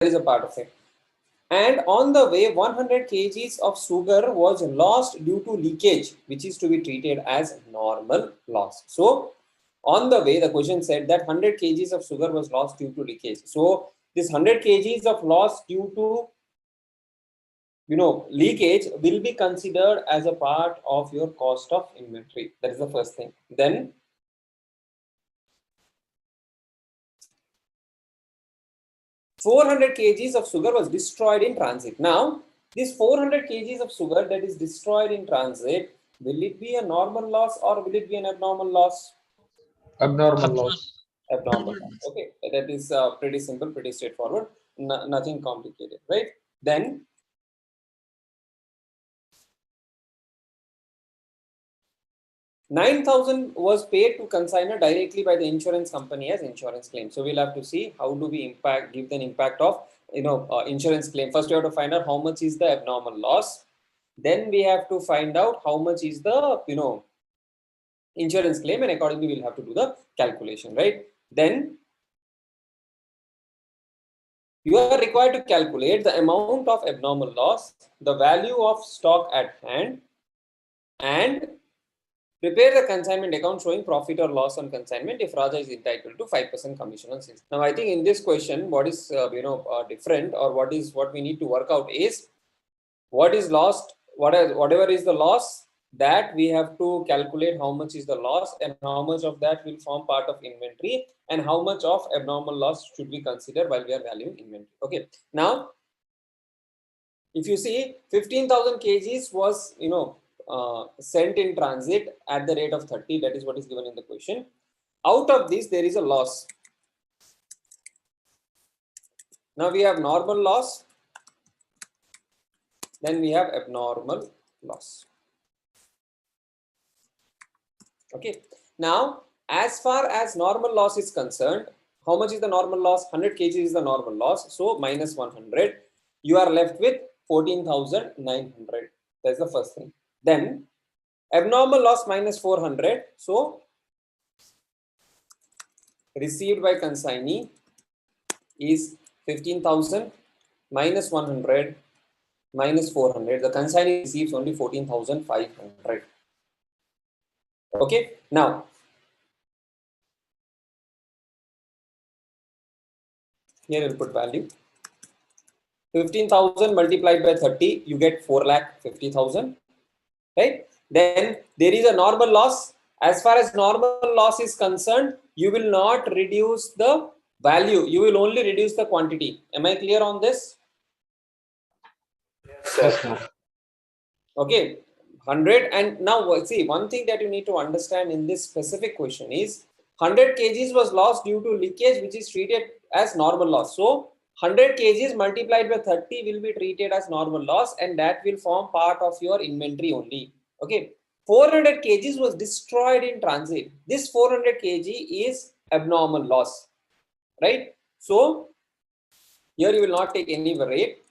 is a part of it. And on the way, 100 kgs of sugar was lost due to leakage, which is to be treated as normal loss. So on the way, the question said that 100 kgs of sugar was lost due to leakage. So this 100 kgs of loss due to leakage will be considered as a part of your cost of inventory. That is the first thing. Then 400 kgs of sugar was destroyed in transit. Now, this 400 kgs of sugar that is destroyed in transit, will it be a normal loss or will it be an abnormal loss? Abnormal loss. Abnormal loss. Okay, that is pretty simple, pretty straightforward, nothing complicated, right? Then 9,000 was paid to consignor directly by the insurance company as insurance claim. So we'll have to see how do we give an impact of insurance claim. First, we have to find out how much is the abnormal loss. Then we have to find out how much is the insurance claim, and accordingly we'll have to do the calculation, right? Then you are required to calculate the amount of abnormal loss, the value of stock at hand, and prepare the consignment account showing profit or loss on consignment if Raja is entitled to 5% commission on sales. Now, I think in this question, what is different, or what we need to work out is what is lost, whatever is the loss, that we have to calculate how much is the loss and how much of that will form part of inventory and how much of abnormal loss should we consider while we are valuing inventory. Okay. Now, if you see 15,000 kgs was sent in transit at the rate of 30, that is what is given in the question. Out of this there is a loss. Now we have normal loss, then we have abnormal loss. Okay, now as far as normal loss is concerned, how much is the normal loss? 100 kg is the normal loss, so minus 100, you are left with 14,900. That's the first thing. Then abnormal loss minus 400, so received by consignee is 15,000 minus 100 minus 400. The consignee receives only 14,500. Okay, now here we'll put value. 15,000 multiplied by 30, you get 4,50,000, right? Then there is a normal loss. As far as normal loss is concerned, you will not reduce the value, you will only reduce the quantity. Am I clear on this? Yes, sir. Okay, 100. And now see, one thing that you need to understand in this specific question is 100 kgs was lost due to leakage, which is treated as normal loss. So 100 kgs multiplied by 30 will be treated as normal loss, and that will form part of your inventory only. Okay, 400 kgs was destroyed in transit. This 400 kg is abnormal loss, right? So here you will not take any rate.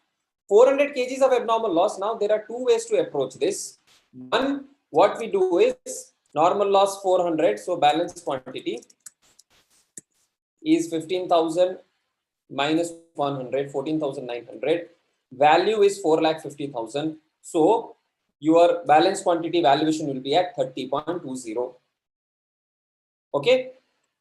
400 kgs of abnormal loss. Now there are two ways to approach this. One, what we do is normal loss 400, so balance quantity is 15,000 minus 100, 14,900. Value is 4,50,000. So your balance quantity valuation will be at 30.20. Okay.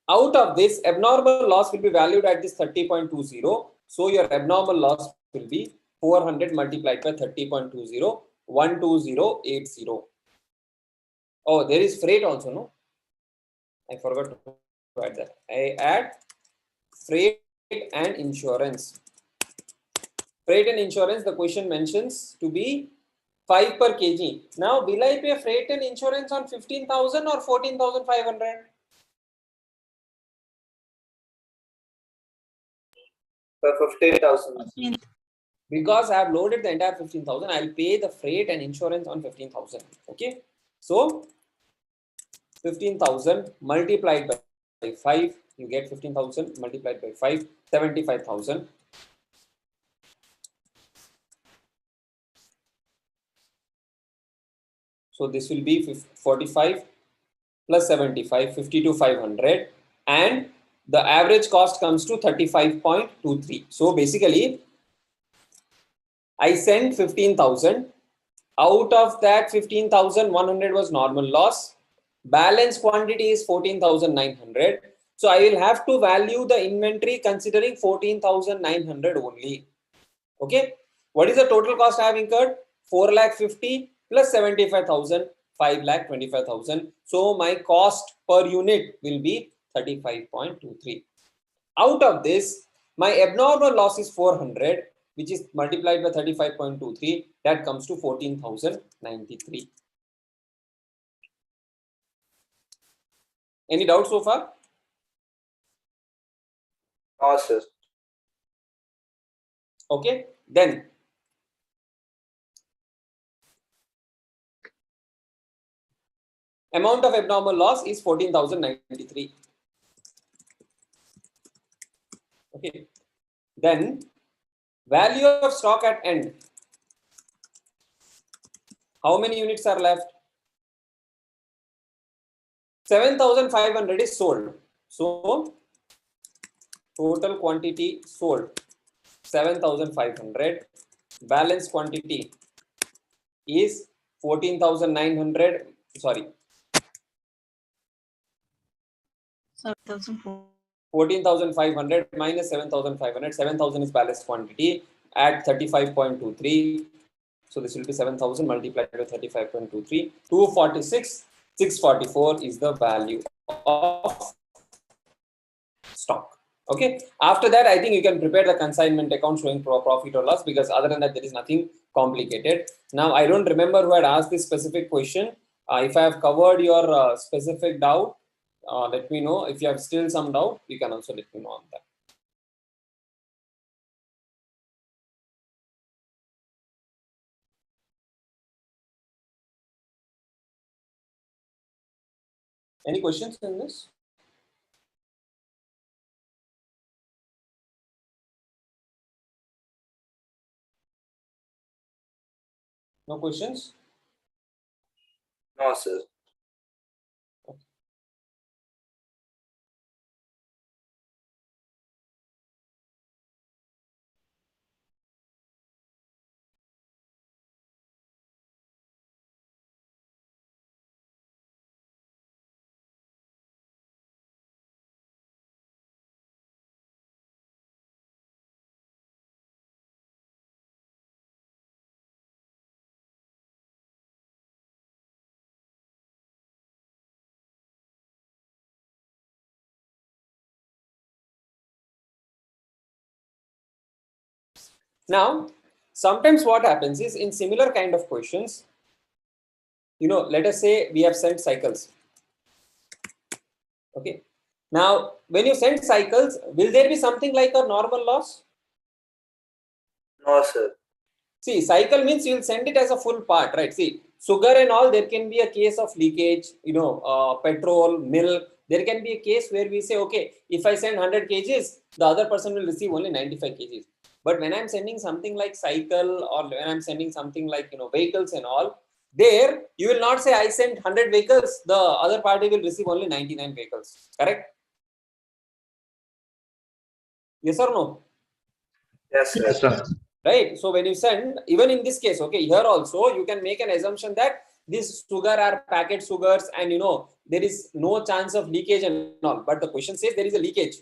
Out of this, abnormal loss will be valued at this 30.20. So your abnormal loss will be 400 multiplied by 30.20, 12080. Oh, there is freight also, no? I forgot to add that. I add freight and insurance. Freight and insurance, the question mentions to be 5 per kg. Now, will I pay freight and insurance on 15,000 or 14,500? For 15,000. Because I have loaded the entire 15,000, I will pay the freight and insurance on 15,000. Okay. So 15,000 multiplied by 5, you get 15,000 multiplied by 5, 75,000. So this will be 45 plus 75, 52,500, and the average cost comes to 35.23. So basically, I sent 15,000. Out of that 15,100 was normal loss. Balance quantity is 14,900. So I will have to value the inventory considering 14,900 only. Okay. What is the total cost I have incurred? 4,50,000 plus 75,000, 5,25,000. So my cost per unit will be 35.23. Out of this, my abnormal loss is 400, which is multiplied by 35.23. That comes to 14,093. Any doubt so far? No, sir. Okay. Then amount of abnormal loss is 14,093. Okay. Then value of stock at end. How many units are left? 7,500 is sold. So total quantity sold 7,500. Balance quantity is 14,900. Sorry. 14,500 minus 7,500. 7,000 is balance quantity. Add 35.23. So this will be 7,000 multiplied by 35.23. 246. 644 is the value of stock. Okay. After that, I think you can prepare the consignment account showing profit or loss, because other than that, there is nothing complicated. Now, I don't remember who had asked this specific question. If I have covered your specific doubt, let me know. If you have still some doubt, you can also let me know on that. Any questions in this? No questions? No, sir. Now, sometimes what happens is in similar kind of questions, let us say we have sent cycles. Okay. Now, when you send cycles, will there be something like a normal loss? No, sir. See, cycle means you will send it as a full part, right? See, sugar and all, there can be a case of leakage, petrol, milk. There can be a case where we say, okay, if I send 100 kgs, the other person will receive only 95 kgs. But when I'm sending something like cycle, or when I'm sending something like, vehicles and all, there you will not say I sent 100 vehicles, the other party will receive only 99 vehicles. Correct? Yes or no? Yes, sir. Yes, sir. Right. So when you send, even in this case, okay, here also you can make an assumption that this sugar are packet sugars, and there is no chance of leakage and all. But the question says there is a leakage,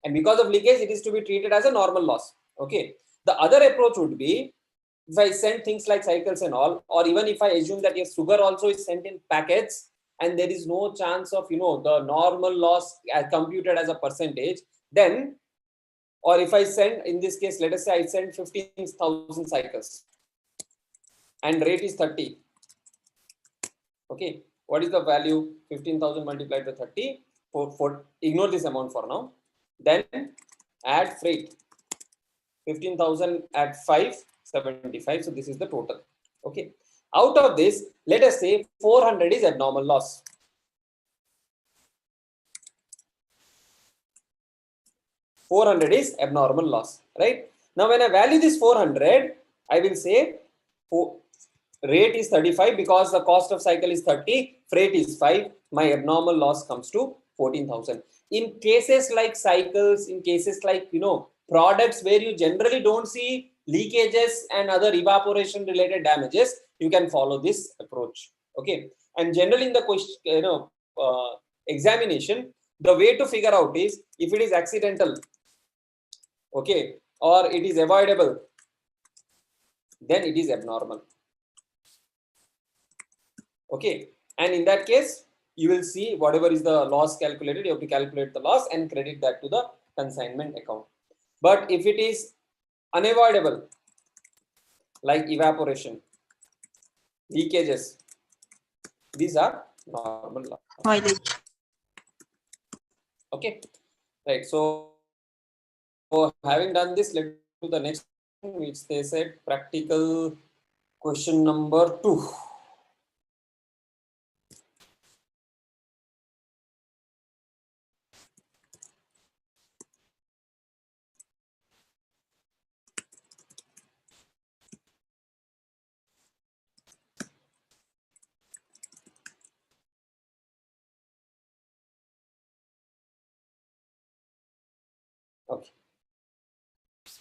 and because of leakage, it is to be treated as a normal loss. Okay. The other approach would be, if I send things like cycles and all, or even if I assume that your sugar also is sent in packets, and there is no chance of the normal loss computed as a percentage, then, or if I send, in this case, let us say I send 15,000 cycles and rate is 30. Okay. What is the value? 15,000 multiplied by 30. Ignore this amount for now. Then add freight. 15,000 at 575. So this is the total. Okay. Out of this, let us say 400 is abnormal loss. 400 is abnormal loss, right? Now, when I value this 400, I will say rate is 35 because the cost of cycle is 30, freight is 5. My abnormal loss comes to 14,000. In cases like cycles, in cases like, products where you generally don't see leakages and other evaporation related damages, you can follow this approach. Okay. And generally in the question, examination, the way to figure out is if it is accidental, okay, or it is avoidable, then it is abnormal. Okay. And in that case, you will see whatever is the loss calculated, you have to calculate the loss and credit that to the consignment account. But if it is unavoidable, like evaporation, leakages, these are normal loss. Okay, right. So having done this, let's go to the next one, which they said practical question number 2. Okay,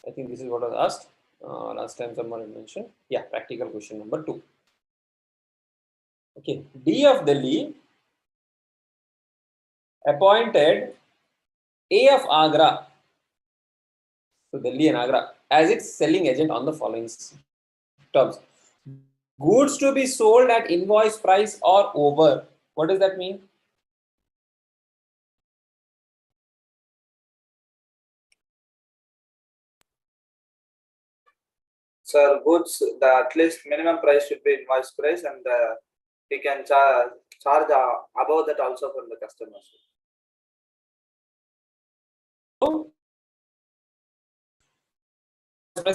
I think this is what was asked last time. Someone had mentioned. Yeah, practical question number 2. Okay, D of Delhi appointed A of Agra, so Delhi and Agra, as its selling agent on the following terms: goods to be sold at invoice price or over. What does that mean? Sir, goods, the at least minimum price should be invoice price, and we can charge above that also from the customers.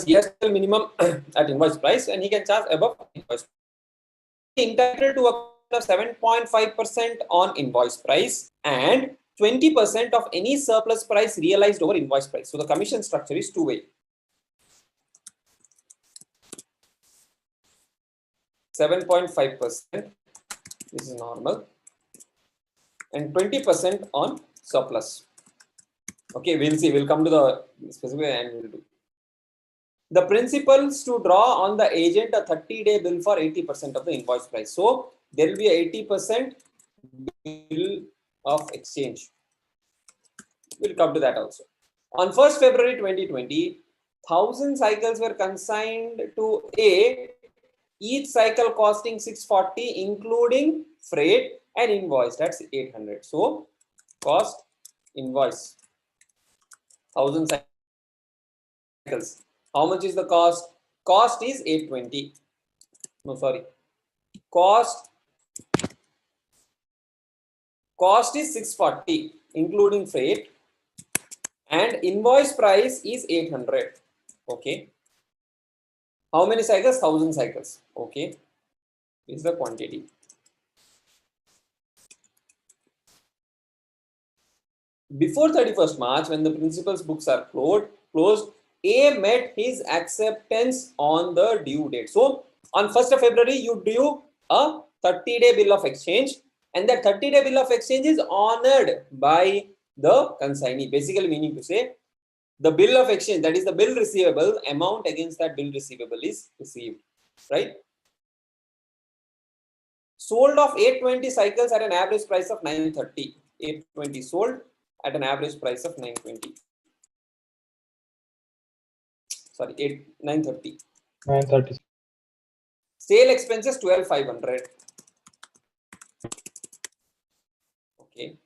He has the minimum at invoice price and he can charge above invoice. Entitled to a 7.5% on invoice price and 20% of any surplus price realized over invoice price. So the commission structure is two-way. 7.5%, this is normal, and 20% on surplus. Okay, we'll see. We'll come to the specific and we'll do. The principals to draw on the agent a 30-day bill for 80% of the invoice price. So there will be a 80% bill of exchange. We'll come to that also. On 1st February 2020, 1,000 cycles were consigned to A, each cycle costing 640, including freight and invoice. That's 800. So cost invoice 1,000 cycles. How much is the cost? Cost is 820. No, sorry. Cost is 640, including freight, and invoice price is 800. Okay. How many cycles? 1,000 cycles. Okay. This is the quantity. Before 31st March, when the principal's books are closed, A met his acceptance on the due date. So on 1st of February, you due a 30-day bill of exchange, and that 30-day bill of exchange is honored by the consignee. Basically meaning to say, the bill of exchange, that is the bill receivable, amount against that bill receivable is received, right? Sold of 820 cycles at an average price of 930. 820 sold at an average price of 920. Sorry, 930. 930. Sale expenses 12,500. Okay.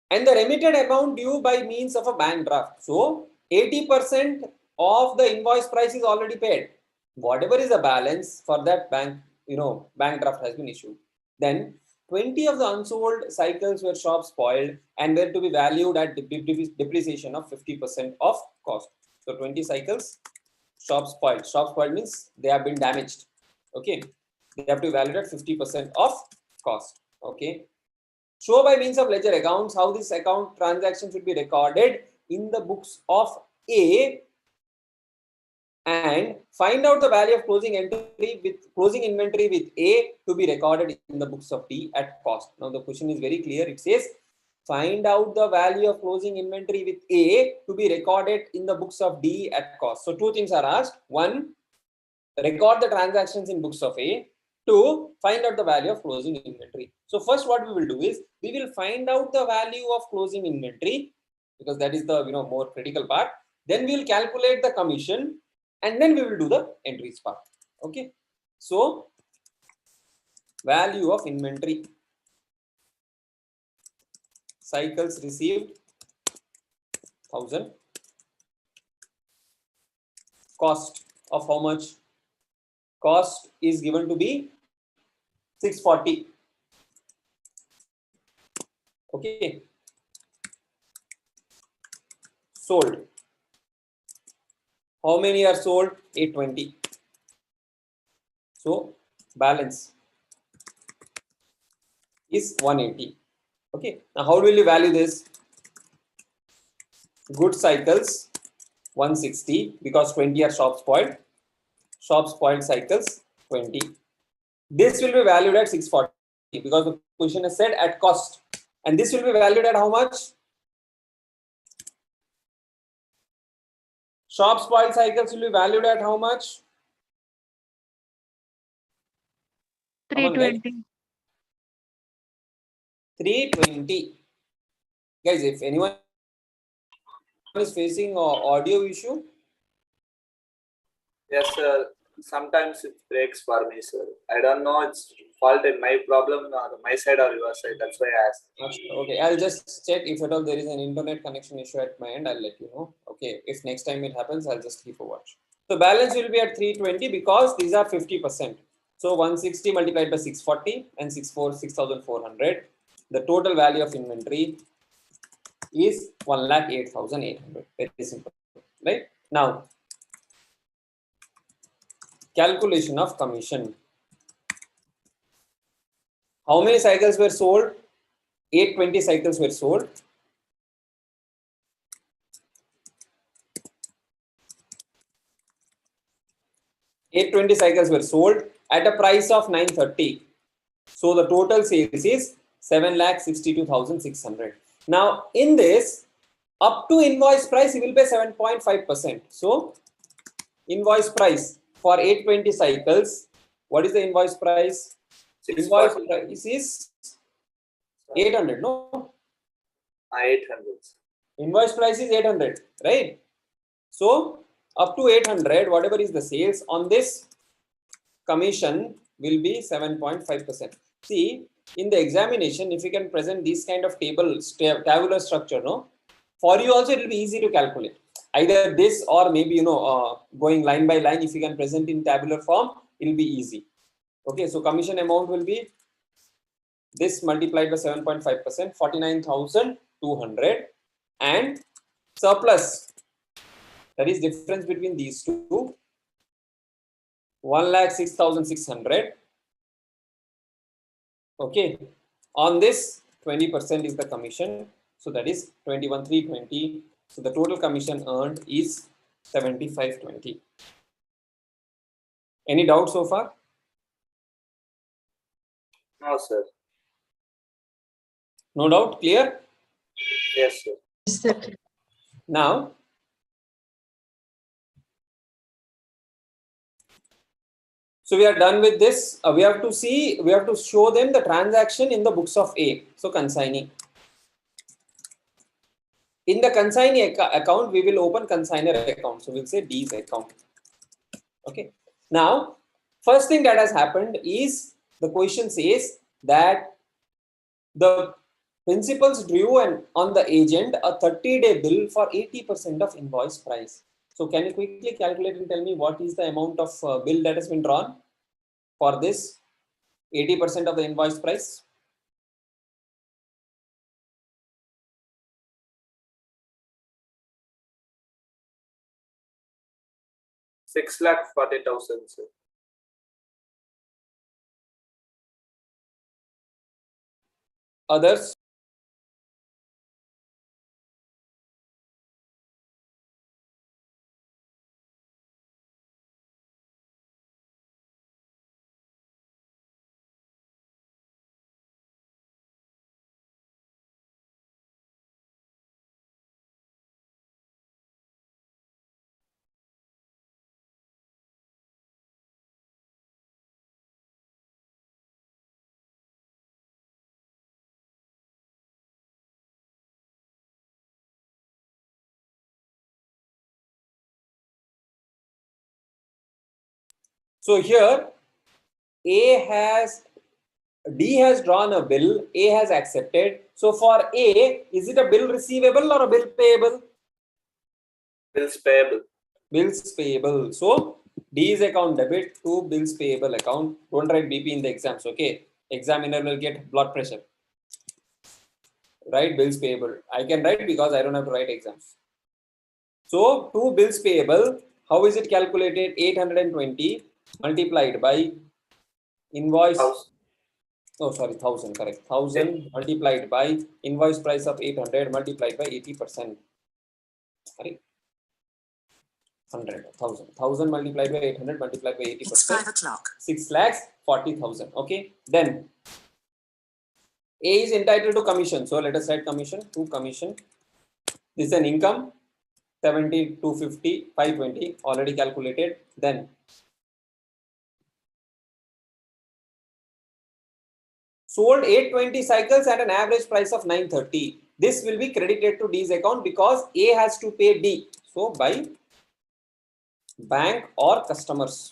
And the remitted amount due by means of a bank draft. So 80% of the invoice price is already paid. Whatever is the balance for that bank, bank draft has been issued. Then 20 of the unsold cycles were shop spoiled and were to be valued at depreciation of 50% of cost. So 20 cycles, shop spoiled. Shop spoiled means they have been damaged. Okay. They have to be valued at 50% of cost. Okay. Show by means of ledger accounts how this account transaction should be recorded in the books of A, and find out the value of closing inventory with A to be recorded in the books of D at cost. Now the question is very clear. It says find out the value of closing inventory with A to be recorded in the books of D at cost. So two things are asked. One, record the transactions in books of A. Two, find out the value of closing inventory. So first what we will do is we will find out the value of closing inventory, because that is the more critical part. Then we will calculate the commission, and then we will do the entries part. Okay. So value of inventory, cycles received 1000, cost of how much? Cost is given to be 640. Okay. Sold. How many are sold? 820. So balance is 180. Okay. Now how will you value this? Good cycles 160, because 20 are shop spoiled. Shop spoiled cycles 20. This will be valued at 640 because the question is said at cost. And this will be valued at how much? Shop spoiled cycles will be valued at how much? 320. 320. Guys, if anyone is facing an audio issue, Yes, sir. Sometimes it breaks for me, sir. I don't know it's fault in my problem or my side or your side. That's why I asked. okay, I'll just check if at all there is an internet connection issue at my end. I'll let you know. Okay, if next time it happens, I'll just keep a watch. So balance will be at 320 because these are 50%. So 160 multiplied by 640 and 6,400. The total value of inventory is 1,08,800. Very simple, right? Now, calculation of commission. How many cycles were sold? 820 cycles were sold. $820 cycles were sold at a price of 930. So the total sales is 7,62,600. Now in this, up to invoice price, he will pay 7.5%. So invoice price for 820 cycles, what is the invoice price? Invoice 640. price is 800, no? 800. Invoice price is 800, right? So up to 800, whatever is the sales on this, commission will be 7.5%. See, in the examination, if you can present this kind of tabular structure, no, for you also it will be easy to calculate. Either this or maybe going line by line. If you can present in tabular form, it will be easy. Okay, so commission amount will be this multiplied by 7.5%, 49,200, and surplus, that is difference between these two, 1,06,600. Okay, on this 20% is the commission, so that is 21,320. So the total commission earned is 7520. Any doubt so far? No, sir. No doubt, clear? Yes, sir. Now so we are done with this. We have to show them the transaction in the books of A. So consignee. In the consignee account, we will open consignor account. So we'll say D's account. Okay. Now, first thing that has happened is the question says that the principals drew on the agent a 30-day bill for 80% of invoice price. So can you quickly calculate and tell me what is the amount of bill that has been drawn for this 80% of the invoice price? $640,000, sir. Others? So here D has drawn a bill, A has accepted. So for A, is it a bill receivable or a bill payable? Bills payable. Bills payable. So D is account debit to bills payable account. Don't write BP in the exams, okay? Examiner will get blood pressure. Write bills payable. I can write because I don't have to write exams. So to bills payable, how is it calculated? 820 multiplied by invoice. Oh, sorry, 1000, correct. 1000 multiplied by invoice price of 800 multiplied by 80%. Sorry. 100,000 multiplied by 800 multiplied by 80%. It's 5 o'clock. 6,40,000. Okay. Then A is entitled to commission. So let us write commission to commission. This is an income 70, 250, 520 already calculated. Then sold 820 cycles at an average price of 930. This will be credited to D's account because A has to pay D. So by bank or customers.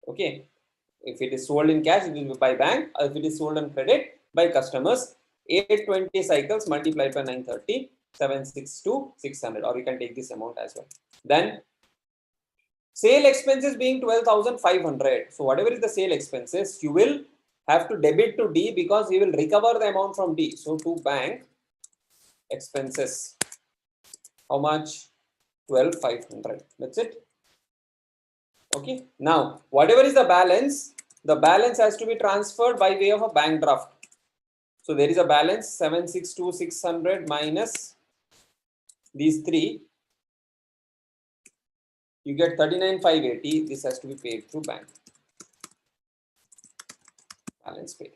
Okay. If it is sold in cash, it will be by bank. If it is sold on credit, by customers. 820 cycles multiplied by 930, 762, 600. Or we can take this amount as well. Then sale expenses being 12,500. So whatever is the sale expenses, you will have to debit to D because he will recover the amount from D. So to bank expenses, how much? 12,500. That's it. Okay. Now, whatever is the balance has to be transferred by way of a bank draft. So there is a balance 762,600 minus these three. You get 39,580. This has to be paid through bank. Balance paid.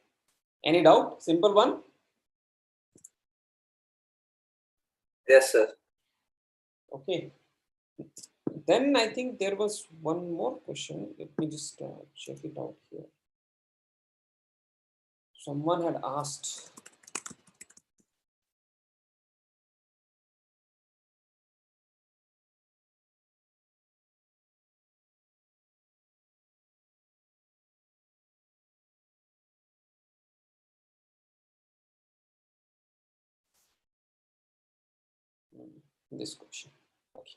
Any doubt? Simple one. Yes, sir. Okay. Then I think there was one more question. Let me just check it out here. Someone had asked. This question. Okay.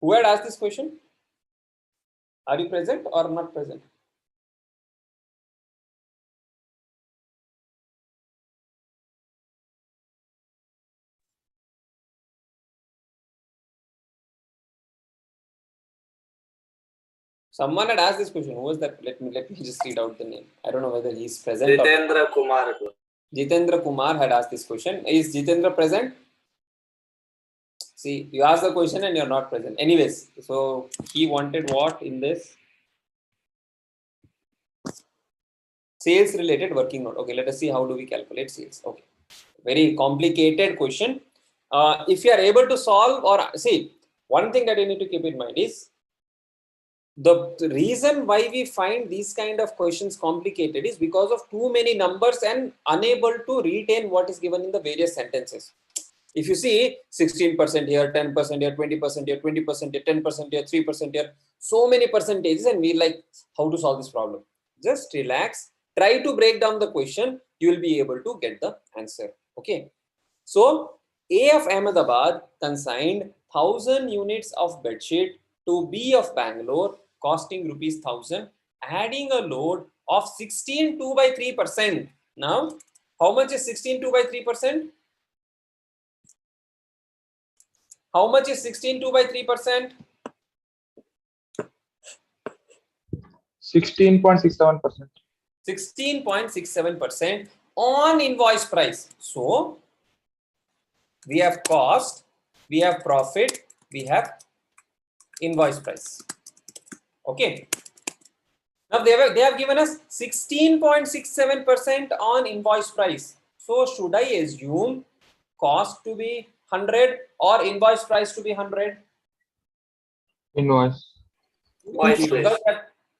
Who had asked this question? Are you present or not present? Someone had asked this question. Who was that? Let me just read out the name. I don't know whether he's present. Jitendra Kumar. Jitendra Kumar had asked this question. Is Jitendra present? See, you asked the question and you're not present. Anyways, so he wanted what in this? Sales related working note. Okay, let us see how do we calculate sales. Okay, very complicated question. If you are able to solve or see, one thing that you need to keep in mind is the reason why we find these kind of questions complicated is because of too many numbers and unable to retain what is given in the various sentences. If you see 16% here, 10% here, 20% here, 20% here, 10% here, 3% here, so many percentages, and we like how to solve this problem. Just relax, try to break down the question, you will be able to get the answer. Okay. So A of Ahmedabad consigned 1,000 units of bedsheet to B of Bangalore costing rupees 1,000, adding a load of 16 2 by 3%. Now, how much is 16 2 by 3%? How much is 16 2 by 3%? 16.67%. 16.67% on invoice price. So, we have cost, we have profit, we have invoice price. Okay. Now, they have given us 16.67% on invoice price. So, should I assume cost to be 100 or invoice price to be 100? Invoice. Because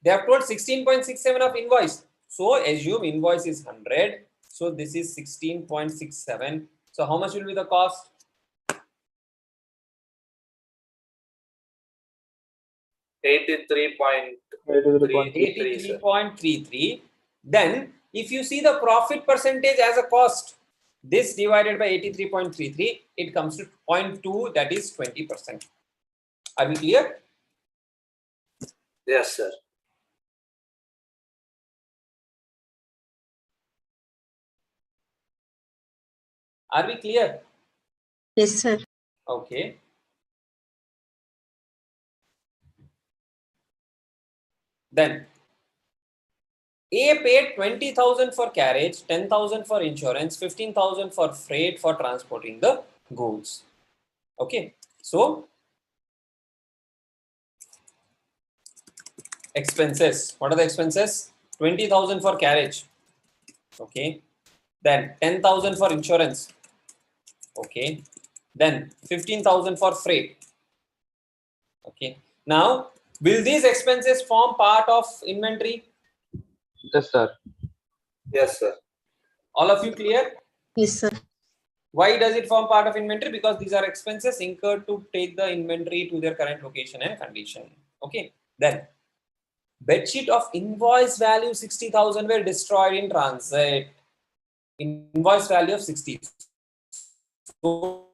they have told 16.67 of invoice. So assume invoice is 100. So this is 16.67. So how much will be the cost? 83.33, sir. 83.33. Then if you see the profit percentage as a cost, this divided by 83.33, it comes to 0.2, that is 20%. Are we clear? Yes, sir. Are we clear? Yes, sir. Okay. Then A paid 20,000 for carriage, 10,000 for insurance, 15,000 for freight for transporting the goods. Okay. So expenses. What are the expenses? 20,000 for carriage. Okay. Then 10,000 for insurance. Okay. Then 15,000 for freight. Okay. Now, will these expenses form part of inventory? Yes, sir. Yes, sir. All of you clear? Yes, sir. Why does it form part of inventory? Because these are expenses incurred to take the inventory to their current location and condition. Okay. Then, bedsheet of invoice value 60,000 were destroyed in transit. Invoice value of 60. So,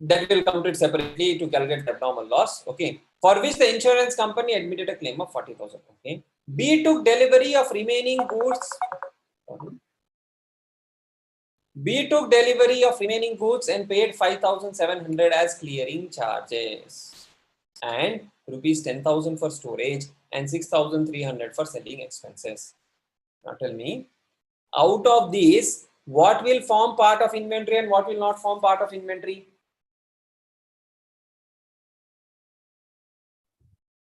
that will come to it separately to calculate the abnormal loss. Okay. For which the insurance company admitted a claim of 40,000. Okay. B took delivery of remaining goods. B took delivery of remaining goods and paid 5,700 as clearing charges and rupees 10,000 for storage and 6,300 for selling expenses. Now tell me, out of these, what will form part of inventory and what will not form part of inventory?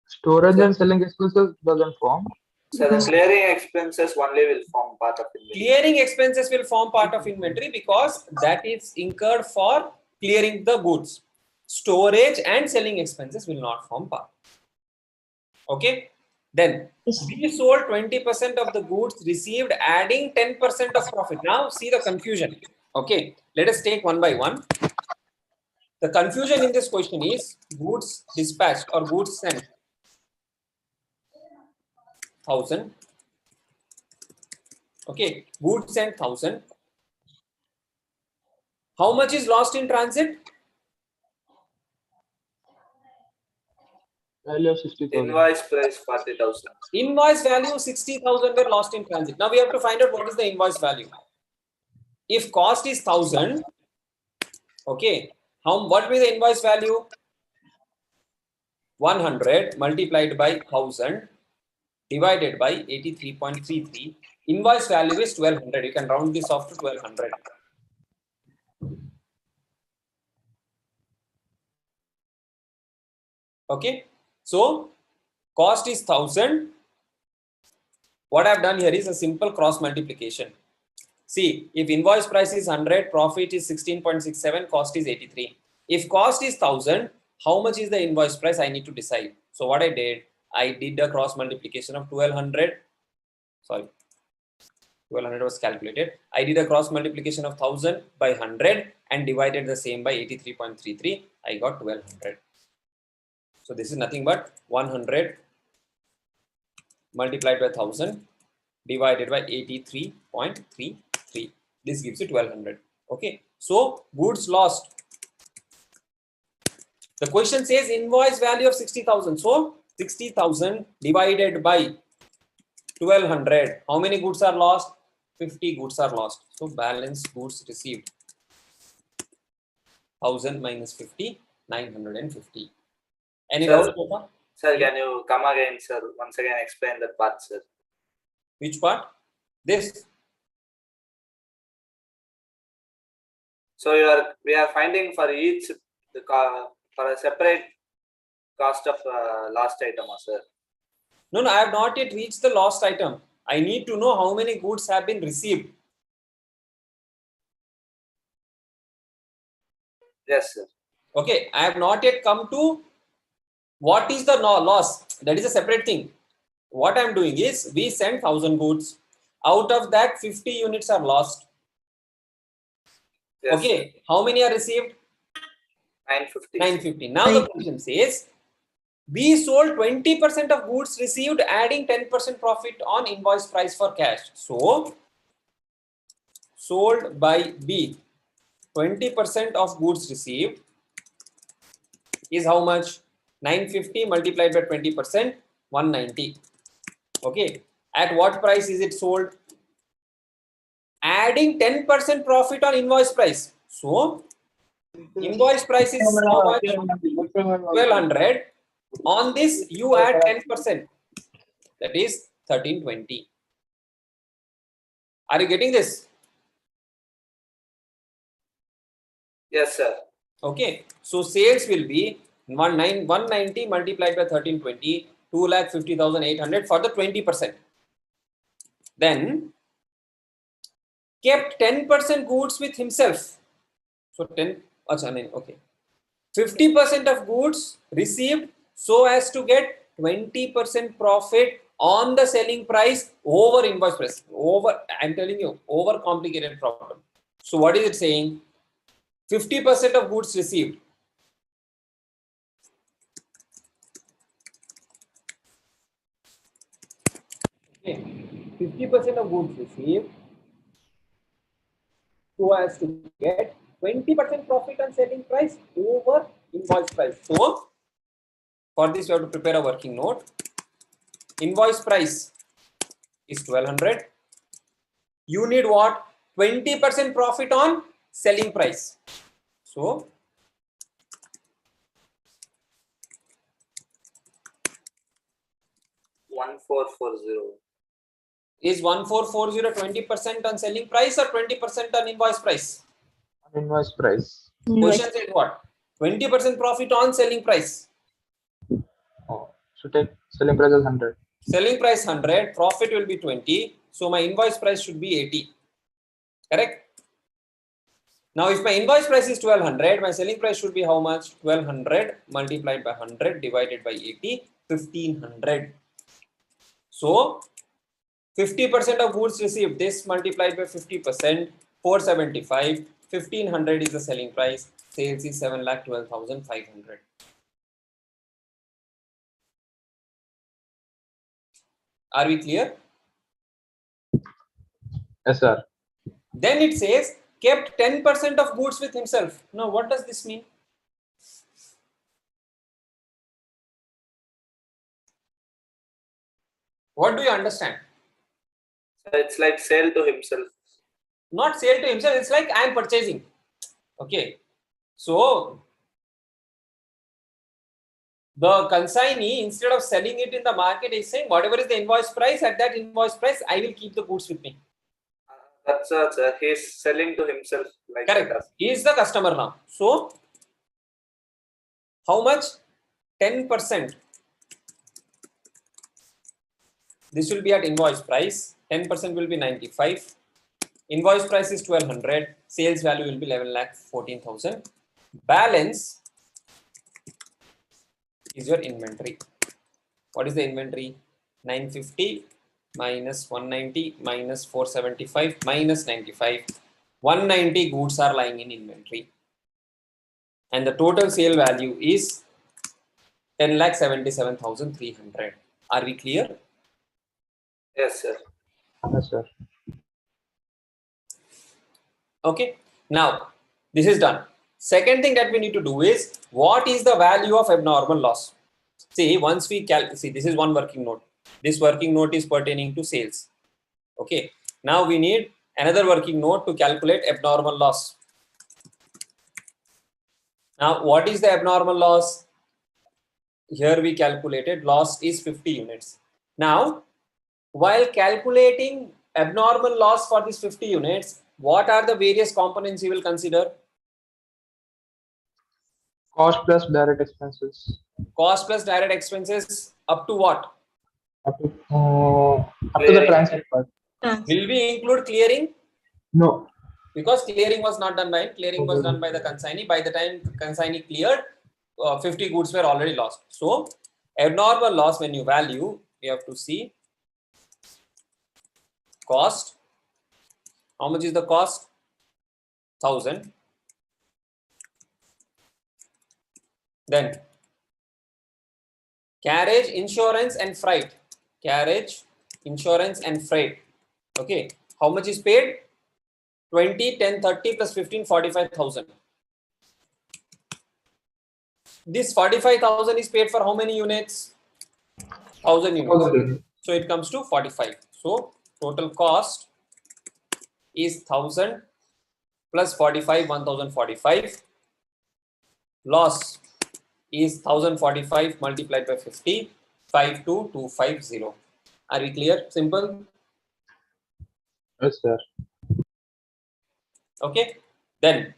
Storage and selling expenses doesn't form. So the clearing expenses only will form part of inventory. Clearing expenses will form part of inventory because that is incurred for clearing the goods. Storage and selling expenses will not form part. Okay. Then we sold 20% of the goods received, adding 10% of profit. Now see the confusion. Okay. Let us take one by one. The confusion in this question is goods dispatched or goods sent 1,000. Okay. Goods sent 1,000. How much is lost in transit? Value of 60,000. Invoice price 40,000. Invoice value 60,000 were lost in transit. Now we have to find out what is the invoice value. If cost is 1,000, okay, what will be the invoice value? 100 multiplied by 1,000 divided by 83.33. Invoice value is 1,200. You can round this off to 1,200. Okay, so cost is 1,000. What I've done here is a simple cross multiplication. See, if invoice price is 100, profit is 16.67, cost is 83. If cost is 1,000, how much is the invoice price? I need to decide. So what I did a cross multiplication of 1,200. Sorry, 1,200 was calculated. I did a cross multiplication of 1,000 by 100 and divided the same by 83.33. I got 1,200. So this is nothing but 100 multiplied by 1,000 divided by 83.33. This gives you 1,200. Okay. So goods lost. The question says invoice value of 60,000. So 60,000 divided by 1,200. How many goods are lost? 50 goods are lost. So balance goods received. 1,000 minus 50, 950. Any Sir, doubts so far? Sir, can you come again, sir? Once again, explain that part, sir. Which part? This. So we are finding for each for a separate cost of last item, sir. No, I have not yet reached the lost item. I need to know how many goods have been received. Yes, sir. Okay, I have not yet come to what is the loss. That is a separate thing. What I am doing is we send 1,000 goods. Out of that, 50 units are lost. Yes, okay, sir. how many are received? 950. 950. Now the question says B sold 20% of goods received, adding 10% profit on invoice price for cash. So, sold by B, 20% of goods received is how much? 950 multiplied by 20%, 190. Okay. At what price is it sold? Adding 10% profit on invoice price. So, invoice price is how much? 1200. On this, you add 10%. That is 1320. Are you getting this? Yes, sir. Okay. So, sales will be 190 multiplied by 1320, 2,50,800 for the 20%. Then, kept 10% goods with himself. So 10, okay. 50% of goods received so as to get 20% profit on the selling price over invoice price. I'm telling you, over complicated problem. So what is it saying? 50% of goods received. Okay. 50% of goods received so as to get 20% profit on selling price over invoice price. So for this, you have to prepare a working note. Invoice price is 1200. You need what? 20% profit on selling price. So, is 1440 20% on selling price or 20% on invoice price? Invoice price. Question says what? 20% profit on selling price. Oh, so take selling price as 100. Selling price 100, profit will be 20. So my invoice price should be 80. Correct? Now, if my invoice price is 1200, my selling price should be how much? 1200 multiplied by 100 divided by 80, 1500. So, 50% of goods received, this multiplied by 50%, 475, 1500 is the selling price, sales is 7,12,500. Are we clear? Yes, sir. Then it says, kept 10% of goods with himself. Now, what does this mean? What do you understand? It's like sale to himself. Not sale to himself, it's like I am purchasing. Okay. So, the consignee, instead of selling it in the market, is saying whatever is the invoice price, at that invoice price, I will keep the goods with me. That's he's selling to himself. Like correct. He is the customer now. So, how much? 10%. This will be at invoice price. 10% will be 95. Invoice price is 1200. Sales value will be 11,14,000. Balance is your inventory. What is the inventory? 950 minus 190 minus 475 minus 95. 190 goods are lying in inventory. And the total sale value is 10,77,300. Are we clear? Yes, sir. Yes, sir. Okay. Now, this is done. Second thing that we need to do is, what is the value of abnormal loss? See, once we see, this is one working note. This working note is pertaining to sales. Okay. Now we need another working note to calculate abnormal loss. Now, what is the abnormal loss? Here we calculated loss is 50 units. Now, while calculating abnormal loss for these 50 units, what are the various components you will consider? Cost plus direct expenses. Cost plus direct expenses up to what? Up to the transit part. Will we include clearing? No. Because clearing was not done by him. Clearing was done by the consignee. By the time consignee cleared, 50 goods were already lost. So, abnormal loss, when you value, we have to see cost. How much is the cost? 1000. Then Carriage, insurance and freight. Carriage, insurance and freight. Okay. How much is paid? 20, 10, 30 plus 15, 45,000. This 45,000 is paid for how many units? 1,000 units. So it comes to 45. So total cost is 1,000 plus 45, 1,045. Loss is 1,045 multiplied by 50, 52250. Are we clear? Simple. Yes, sir. Okay. Then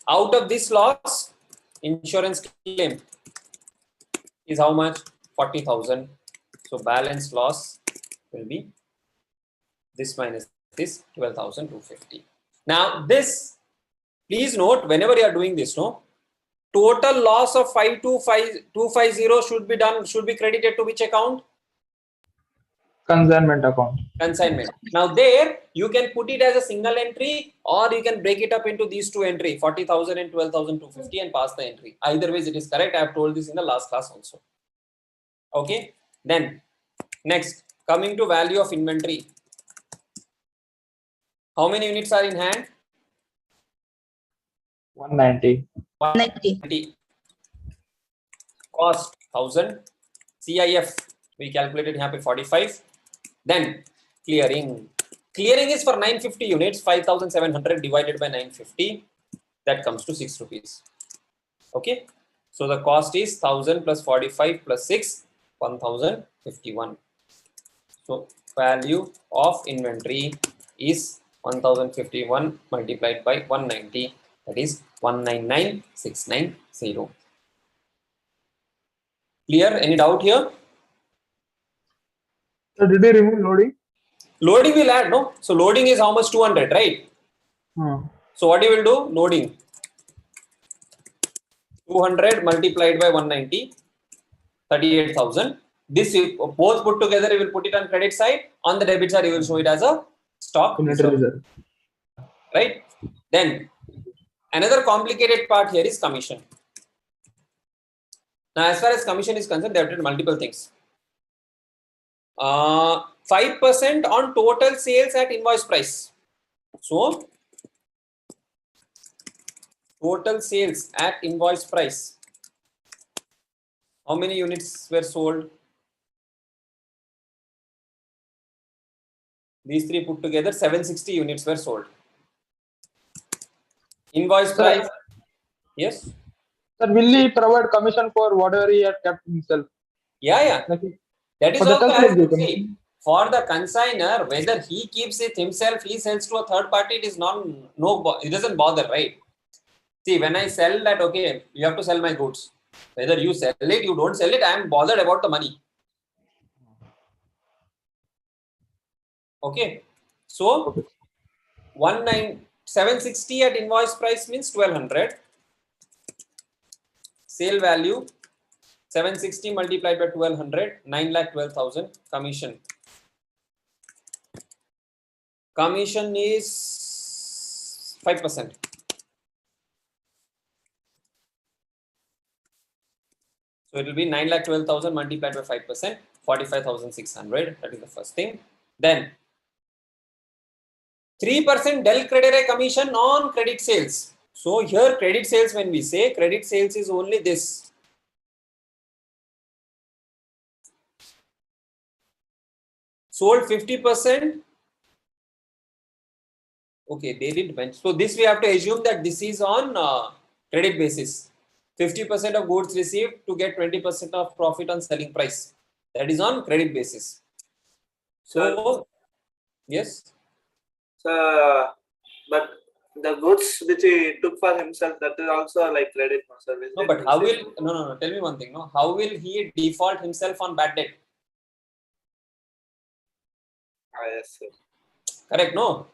out of this loss, insurance claim is how much? 40,000. So balance loss will be this minus this 12,250. Now this, please note, whenever you are doing this, no, total loss of 525,250 should be credited to which account? Consignment account. Consignment. Now there you can put it as a single entry, or you can break it up into these two entries, 40,000 and 12,250, and pass the entry. Either ways it is correct. I have told this in the last class also. Okay. Then next, coming to value of inventory. How many units are in hand? 190. 190. Cost 1,000. CIF we calculated here by 45. Then clearing. Clearing is for 950 units. 5,700 divided by 950. That comes to 6 rupees. Okay. So the cost is 1,000 plus 45 plus 6, 1,051. So value of inventory is 1,051 multiplied by 190. That is 199,690. Clear? Any doubt here? So did we remove loading? Loading will add, no? So loading is how much? 200, right? So what you will do? Loading. 200 multiplied by 190, 38,000. This both put together, you will put it on credit side. On the debit side, you will show it as a stock reserve. Right? Then another complicated part here is commission. Now, as far as commission is concerned, they have done multiple things. 5% on total sales at invoice price. So, total sales at invoice price. How many units were sold? These three put together, 760 units were sold. Invoice price. Yes. Sir, will he provide commission for whatever he had kept himself? Yeah. That is also for the consigner, whether he keeps it himself, he sells to a third party, it is it doesn't bother, right? See, when I sell that, okay, you have to sell my goods. Whether you sell it, you don't sell it, I am bothered about the money. Okay. So 760 at invoice price means 1,200. Sale value 760 multiplied by 1,200, 9,12,000. Commission. Commission is 5%. So it will be 9,12,000 multiplied by 5%, 45,600. That is the first thing. Then 3% del credere commission on credit sales. So here credit sales, when we say credit sales is only this. Sold 50%. Okay, they didn't mention. So this we have to assume that this is on credit basis. 50% of goods received to get 20% of profit on selling price. That is on credit basis. So, yes. So, but the goods which he took for himself, that is also like credit. No, but how will, no, tell me one thing, no, how will he default himself on bad debt? Yes, sir. Correct, no?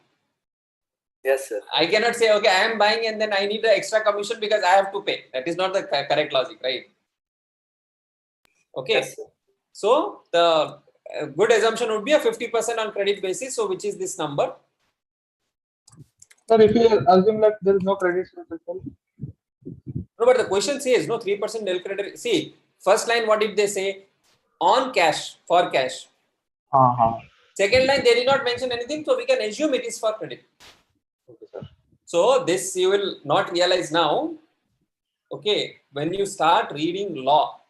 Yes, sir. I cannot say, okay, I am buying and then I need the extra commission because I have to pay. That is not the correct logic, right? Okay. Yes, sir. So the good assumption would be a 50% on credit basis. So which is this number? Sir, if you assume that there is no credit sales. No, but the question says no 3% del credit. See, First line, what did they say? On cash, for cash. Uh-huh. Second line, they did not mention anything, so we can assume it is for credit. Okay, sir. So this you will not realize now. Okay, when you start reading law,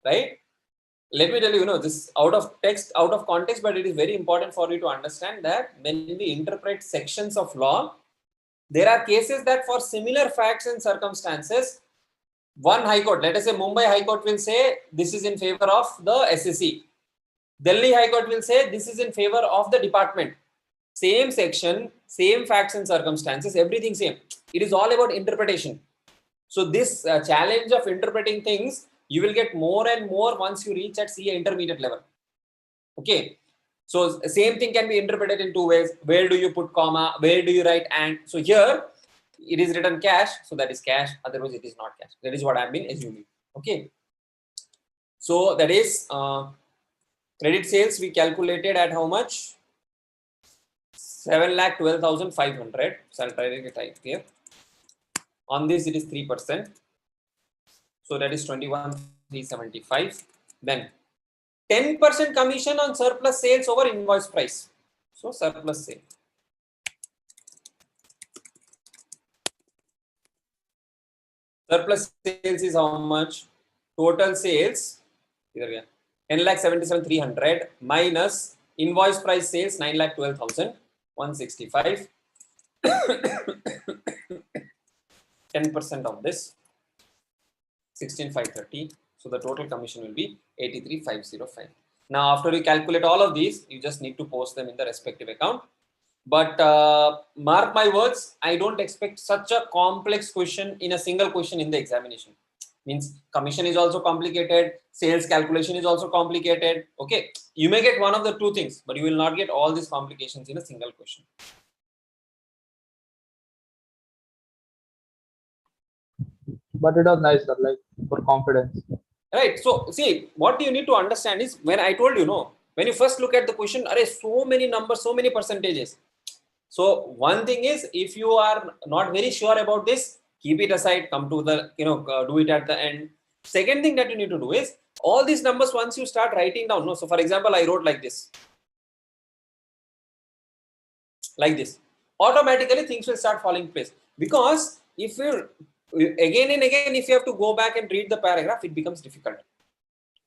right? Let me tell you, this out of text, out of context, but it is very important for you to understand that when we interpret sections of law, there are cases that for similar facts and circumstances, one high court, let us say Mumbai High Court will say this is in favor of the SSC. Delhi High Court will say this is in favor of the department. Same section, same facts and circumstances, everything same. It is all about interpretation. So this challenge of interpreting things, you will get more and more once you reach at CA intermediate level. Okay. So same thing can be interpreted in two ways. Where do you put comma? Where do you write and? So here it is written cash. So that is cash. Otherwise it is not cash. That is what I have been assuming. Okay. So that is credit sales we calculated at how much? 7,12,500. So I'll try to type here. On this it is 3%. So that is 21,375. Then 10% commission on surplus sales over invoice price. So surplus sale. Surplus sales is how much? Total sales 10,77,300 minus invoice price sales 9,12,165. 10% of this 16,530. So the total commission will be 83,505. Now after you calculate all of these, you just need to post them in the respective account. But mark my words, I don't expect such a complex question in a single question in the examination. Means commission is also complicated, sales calculation is also complicated. Okay, you may get one of the two things, but you will not get all these complications in a single question. But it was nice, sir, like for confidence. Right. So see, what you need to understand is when I told you, when you first look at the question, so many numbers, so many percentages. So one thing is, if you are not very sure about this, keep it aside, come to the, do it at the end. Second thing that you need to do is all these numbers, once you start writing down, so for example, I wrote like this, automatically things will start falling in place. Because if you again and again, if you have to go back and read the paragraph, it becomes difficult.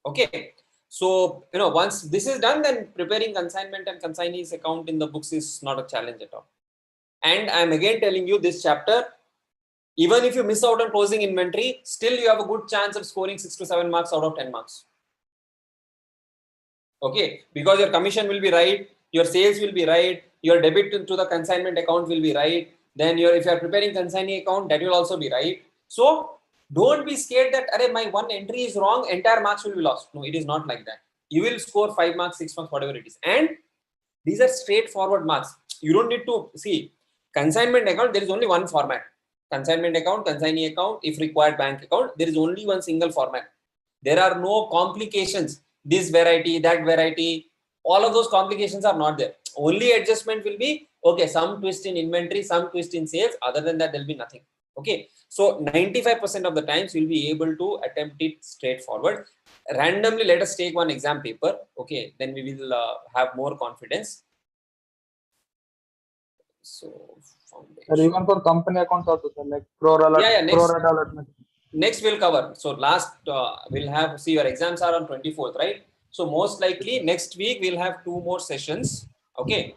Okay. So, once this is done, then preparing consignment and consignees account in the books is not a challenge at all. And I'm again telling you this chapter, even if you miss out on closing inventory, still you have a good chance of scoring 6 to 7 marks out of 10 marks. Okay. Because your commission will be right, your sales will be right, your debit to the consignment account will be right. Then if you are preparing consignee account, that will also be right. So don't be scared that my one entry is wrong, entire marks will be lost. No, it is not like that. You will score 5 marks, 6 marks, whatever it is. And these are straightforward marks. You don't need to see consignment account. There is only one format: consignment account, consignee account, if required bank account. There is only one single format. There are no complications. This variety, that variety, all of those complications are not there. Only adjustment will be, okay, some twist in inventory, some twist in sales. Other than that, there will be nothing. Okay. So 95% of the times you'll be able to attempt it straightforward. Randomly, let us take one exam paper. Okay. Then we will have more confidence. So Sir, even for company accounts also, sir, like pro rata. Next we'll cover. So last we'll have, see, your exams are on 24th, right? So most likely next week we'll have 2 more sessions. Okay.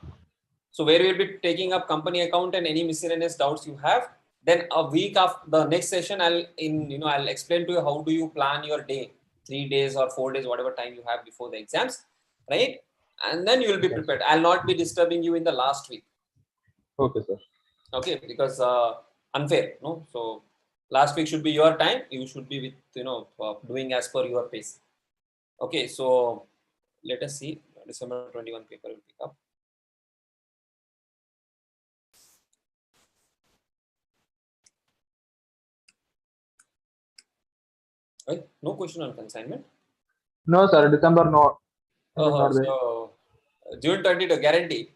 So where we'll be taking up company account and any miscellaneous doubts you have. Then a week after the next session, I'll explain to you how do you plan your day, 3 days or 4 days, whatever time you have before the exams, right? And then you will be prepared. I'll not be disturbing you in the last week. Okay, sir. Okay, because unfair, no? So last week should be your time. You should be with, doing as per your pace. Okay, so let us see. December 21 paper will pick up. Right? No question on consignment? No, sir. December, no. So June 22, guarantee.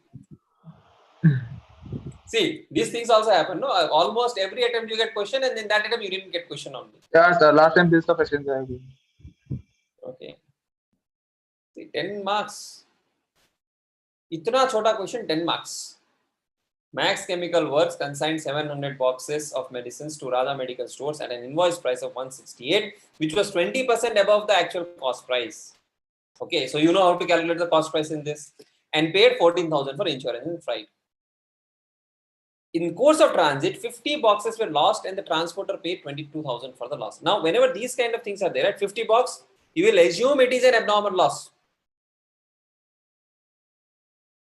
See, these things also happen. No, almost every attempt you get question, and in that attempt you didn't get question only. Yeah, sir. Last time this question. 10 marks. Itna chota question, 10 marks. Max Chemical Works consigned 700 boxes of medicines to Radha Medical Stores at an invoice price of 168, which was 20% above the actual cost price. Okay, so you know how to calculate the cost price in this, and paid 14,000 for insurance and freight. In course of transit, 50 boxes were lost and the transporter paid 22,000 for the loss. Now, whenever these kind of things are there at 50 box, you will assume it is an abnormal loss.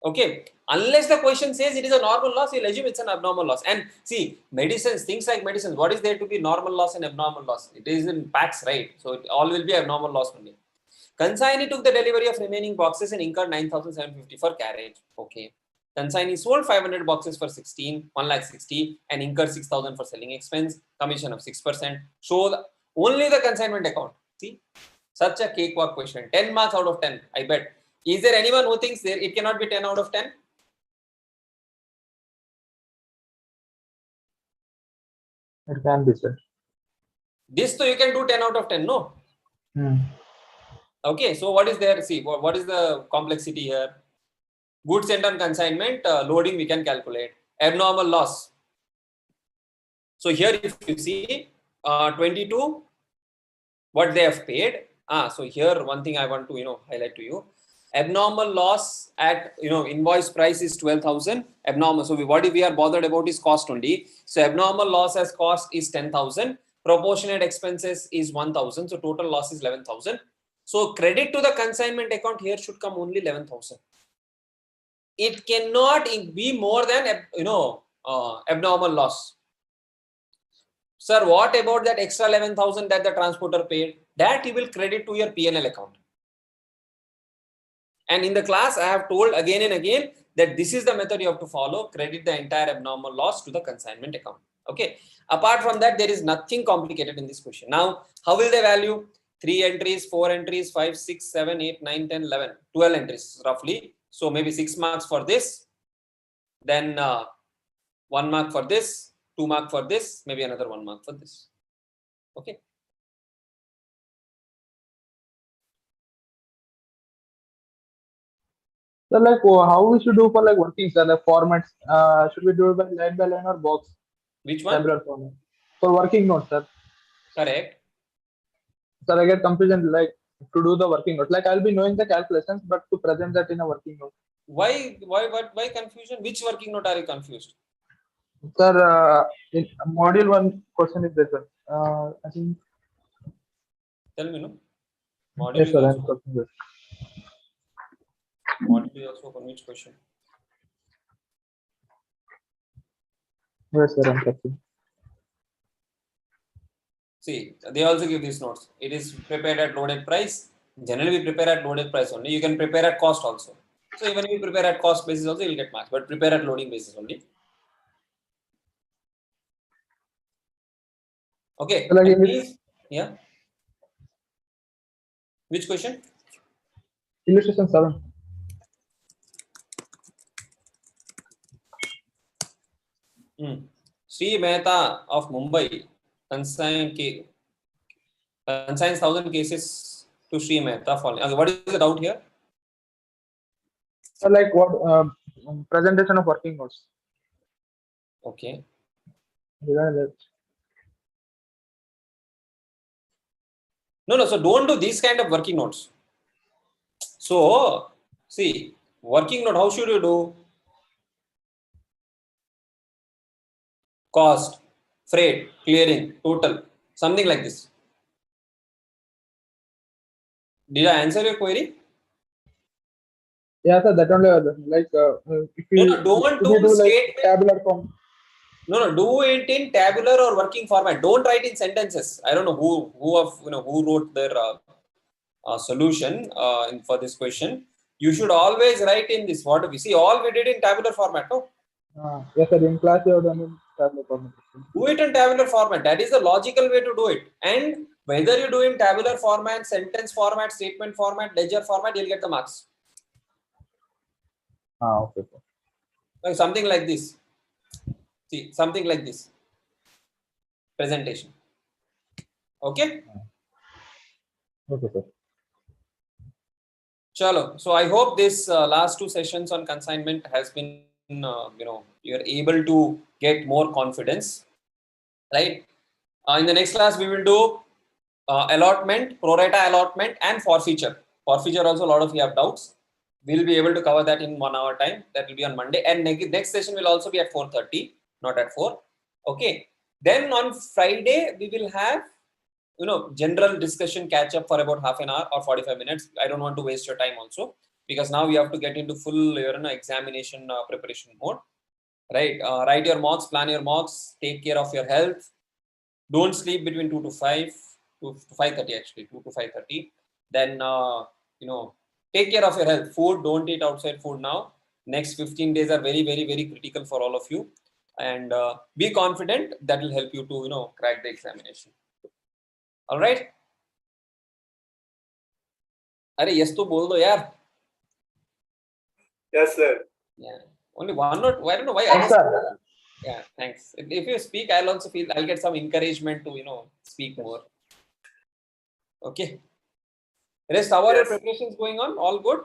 Okay, unless the question says it is a normal loss, you'll assume it's an abnormal loss. And see, medicines, things like medicines, what is there to be normal loss and abnormal loss? It is in packs, right? So it all will be abnormal loss only. Consignee took the delivery of remaining boxes and incurred 9,750 for carriage. Okay. Consignee sold 500 boxes for 1,60,000 and incurred 6,000 for selling expense, commission of 6%. Show only the consignment account. See, such a cakewalk question. 10 marks out of 10, I bet. Is there anyone who thinks there it cannot be 10 out of 10? It can be, sir. This so you can do 10 out of 10, no? Okay, so what is there? See, what is the complexity here? Goods sent on consignment, loading we can calculate. Abnormal loss. So here if you see 22, what they have paid. So here one thing I want to highlight to you. Abnormal loss at invoice price is 12,000. Abnormal. So what we are bothered about is cost only. So abnormal loss as cost is 10,000. Proportionate expenses is 1,000. So total loss is 11,000. So credit to the consignment account here should come only 11,000. It cannot be more than abnormal loss. Sir, what about that extra 11,000 that the transporter paid? That you will credit to your P&L account. And in the class, I have told again and again that this is the method you have to follow. Credit the entire abnormal loss to the consignment account. Okay. Apart from that, there is nothing complicated in this question. Now, how will they value? 3 entries, 4 entries, 5, 6, 7, 8, 9, 10, 11, 12 entries roughly. So maybe 6 marks for this. Then 1 mark for this, 2 mark for this, maybe another 1 mark for this. Okay. So like how we should do for like working, sir, like formats, should we do it by line or box? Which one? Tabular format. For working notes, sir. Correct. Sir, I get confusion like to do the working note. Like I'll be knowing the calculations, but to present that in a working note. Why confusion? Which working note are you confused? Sir, in module 1 question is this one. I think. Tell me, no? Module Yes, sir, I'm also, confused. module is also on which question? Yes, sir, I'm confused. See, they also give these notes. It is prepared at loaded price. Generally, we prepare at loaded price only. You can prepare at cost also. So even if you prepare at cost basis also, you'll get marks. But prepare at loading basis only. Okay. So, like please, yeah. Which question? Illustration 7. Sri Mehta of Mumbai consigns 1,000 cases to Sri Mehta. Okay, what is the doubt here? So like what presentation of working notes. Okay. No. So don't do these kind of working notes. So see, working note, how should you do? Cost, freight, clearing, total, something like this. Did I answer your query? Yeah, sir, that only like if you don't do like tabular form. No, do it in tabular or working format. Don't write in sentences. I don't know who wrote their solution for this question. You should always write in this. What we see, all we did in tabular format. No? Yes, sir. In class, you have done in tabular format. Do it in tabular format. That is the logical way to do it. And whether you do in tabular format, sentence format, statement format, ledger format, you'll get the marks. Okay. Like something like this. See, something like this. Presentation. Okay? Okay, sir. Chalo. So I hope this last 2 sessions on consignment has been, you're able to get more confidence, right? In the next class, we will do allotment, pro rata allotment, and forfeiture. Forfeiture also, a lot of you have doubts. We'll be able to cover that in 1 hour time. That will be on Monday. And next session will also be at 4:30, not at 4. Okay. Then on Friday, we will have, general discussion catch up for about half an hour or 45 minutes. I don't want to waste your time also, because now we have to get into full, examination preparation mode, right? Write your mocks, plan your mocks, take care of your health. Don't sleep between 2 to 5, 2 to 5:30 actually, 2 to 5:30. Then, take care of your health. Food, don't eat outside food now. Next 15 days are very, very, very critical for all of you. And be confident. That will help you to, crack the examination. All right. Are yes to bol do yaar. Yes, sir. Yeah. Only one or I don't know why. Yes, sir. Yeah. Thanks. If you speak, I'll also feel I'll get some encouragement to speak more. Okay. Rest, how are your Yes. preparations going on? All good?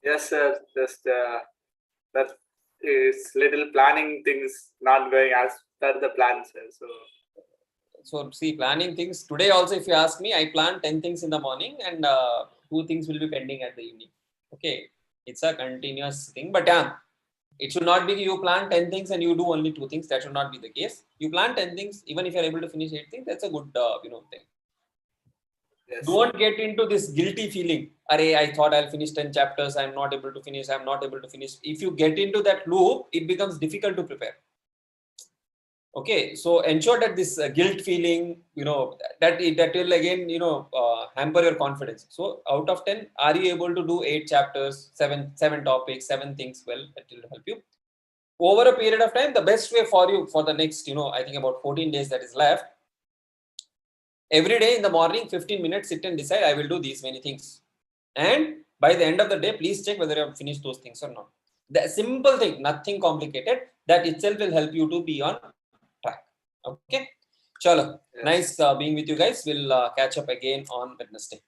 Yes, sir. Just that is little planning things not going as per the plan, sir. So see, planning things today also, if you ask me, I plan 10 things in the morning and 2 things will be pending at the evening. Okay. It's a continuous thing, but yeah, it should not be you plan 10 things and you do only 2 things. That should not be the case. You plan 10 things, even if you're able to finish 8 things, that's a good, thing. Yes. Don't get into this guilty feeling. Array, I thought I'll finish 10 chapters. I'm not able to finish. I'm not able to finish. If you get into that loop, it becomes difficult to prepare. Okay, so ensure that this guilt feeling, that will again, hamper your confidence. So out of 10, are you able to do 8 chapters, 7 topics, 7 things? Well, that will help you. Over a period of time, the best way for you for the next, I think about 14 days that is left. Every day in the morning, 15 minutes, sit and decide, I will do these many things. And by the end of the day, please check whether you have finished those things or not. The simple thing, nothing complicated, that itself will help you to be on track. Okay. Chalo. Yes. Nice being with you guys. We'll catch up again on Wednesday.